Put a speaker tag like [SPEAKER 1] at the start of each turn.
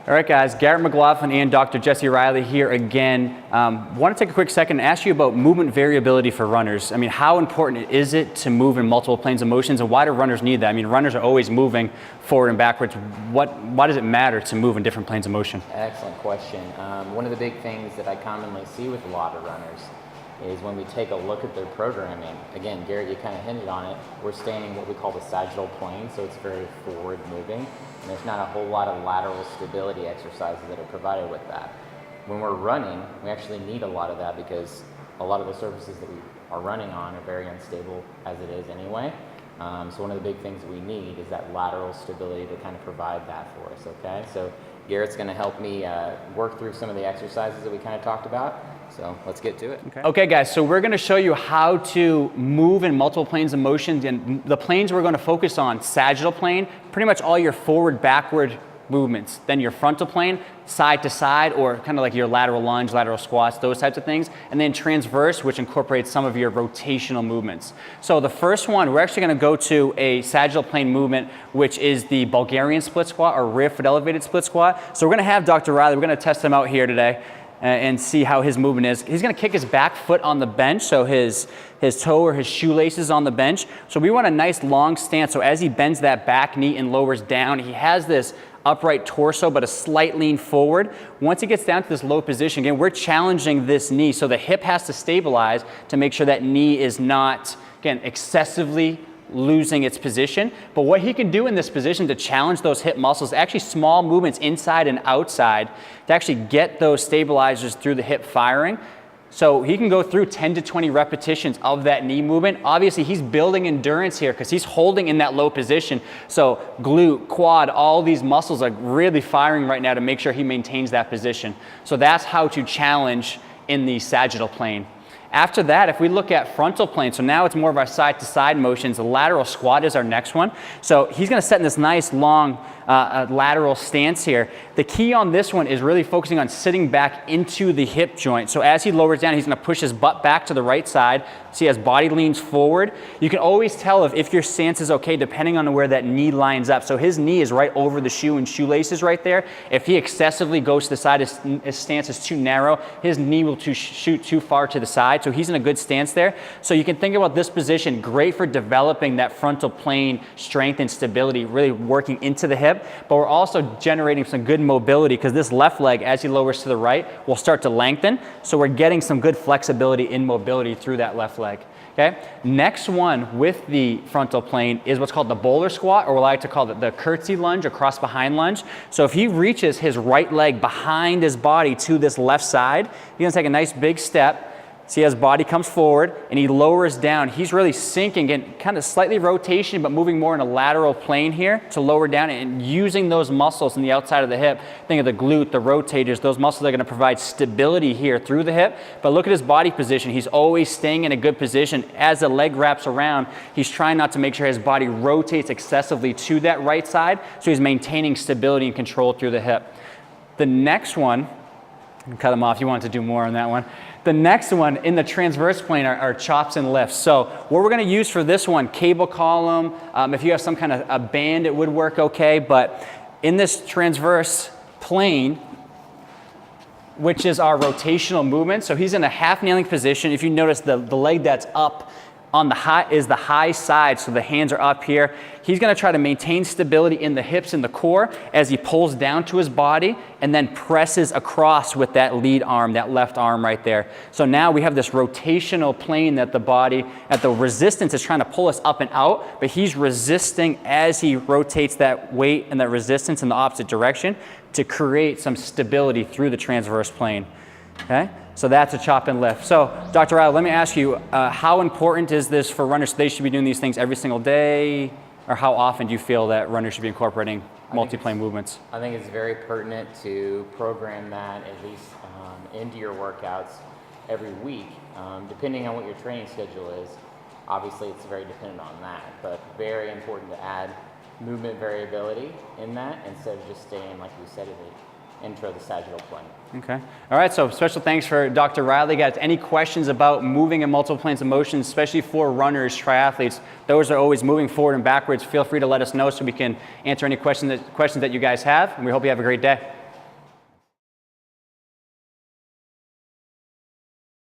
[SPEAKER 1] All right, guys, Garrett McLaughlin and Dr. Jesse Riley here again. Want to take a quick second and ask you about movement variability for runners. I mean, how important is it to move in multiple planes of motions, and why do runners need that? I mean, runners are always moving forward and backwards. Why does it matter to move in different planes of motion?
[SPEAKER 2] Excellent question. One of the big things that I commonly see with a lot of runners is when we take a look at their programming. Again, Garrett, you kind of hinted on it. We're staying in what we call the sagittal plane, so it's very forward moving. And there's not a whole lot of lateral stability exercises that are provided with that. When we're running, we actually need a lot of that because a lot of the surfaces that we are running on are very unstable as it is anyway. So one of the big things that we need is that lateral stability to kind of provide that for us, okay? So Garrett's going to help me work through some of the exercises that we kind of talked about. So let's get to it.
[SPEAKER 1] Okay, guys, so we're going to show you how to move in multiple planes of motion. And the planes we're going to focus on: sagittal plane, pretty much all your forward, backward movements. Then your frontal plane, side to side, or kind of like your lateral lunge, lateral squats, those types of things. And then transverse, which incorporates some of your rotational movements. So the first one, we're actually going to go to a sagittal plane movement, which is the Bulgarian split squat or rear foot elevated split squat. So we're going to have Dr. Riley, we're going to test him out here today and see how his movement is. He's going to kick his back foot on the bench, so his toe or his shoelace is on the bench. So we want a nice long stance, so as he bends that back knee and lowers down, he has this upright torso but a slight lean forward. Once he gets down to this low position, again, we're challenging this knee, so the hip has to stabilize to make sure that knee is not, again, excessively losing its position. But what he can do in this position to challenge those hip muscles, actually small movements inside and outside to actually get those stabilizers through the hip firing. So he can go through 10 to 20 repetitions of that knee movement. Obviously, he's building endurance here because he's holding in that low position. So glute, quad, all these muscles are really firing right now to make sure he maintains that position. So that's how to challenge in the sagittal plane. After that, if we look at frontal plane, so now it's more of our side-to-side motions. The lateral squat is our next one. So he's going to set in this nice long lateral stance here. The key on this one is really focusing on sitting back into the hip joint. So as he lowers down, he's going to push his butt back to the right side. See, as body leans forward, you can always tell if your stance is okay depending on where that knee lines up. So his knee is right over the shoe and shoelaces right there. If he excessively goes to the side, his stance is too narrow, his knee will shoot too far to the side. So he's in a good stance there. So you can think about this position, great for developing that frontal plane strength and stability, really working into the hip. But we're also generating some good mobility because this left leg, as he lowers to the right, will start to lengthen. So we're getting some good flexibility in mobility through that left leg. Okay. Next one with the frontal plane is what's called the bowler squat, or what I like to call the curtsy lunge or cross behind lunge. So if he reaches his right leg behind his body to this left side, he's going to take a nice big step. See, as body comes forward and he lowers down, he's really sinking and kind of slightly rotation, but moving more in a lateral plane here to lower down and using those muscles in the outside of the hip. Think of the glute, the rotators, those muscles are going to provide stability here through the hip. But look at his body position. He's always staying in a good position. As the leg wraps around, he's trying not to make sure his body rotates excessively to that right side. So he's maintaining stability and control through the hip. The next one, cut him off, you wanted to do more on that one. The next one in the transverse plane are chops and lifts. So what we're going to use for this one, cable column, if you have some kind of a band, it would work okay. But in this transverse plane, which is our rotational movement, so he's in a half kneeling position. If you notice, the leg that's up on the high is the high side, so the hands are up here. He's going to try to maintain stability in the hips and the core as he pulls down to his body and then presses across with that lead arm, that left arm right there. So now we have this rotational plane that the body, at the resistance, is trying to pull us up and out, but he's resisting as he rotates that weight and that resistance in the opposite direction to create some stability through the transverse plane. Okay? So that's a chop and lift. So Dr. Riley, let me ask you, how important is this for runners? They should be doing these things every single day, or how often do you feel that runners should be incorporating multi-plane movements?
[SPEAKER 2] I think it's very pertinent to program that at least into your workouts every week, depending on what your training schedule is. Obviously, it's very dependent on that, but very important to add movement variability in that instead of just staying, like we said, intro the sagittal plane.
[SPEAKER 1] Okay. All right, so special thanks for Dr. Riley. Guys, any questions about moving in multiple planes of motion, especially for runners, triathletes, those are always moving forward and backwards. Feel free to let us know so we can answer any questions that you guys have, and we hope you have a great day.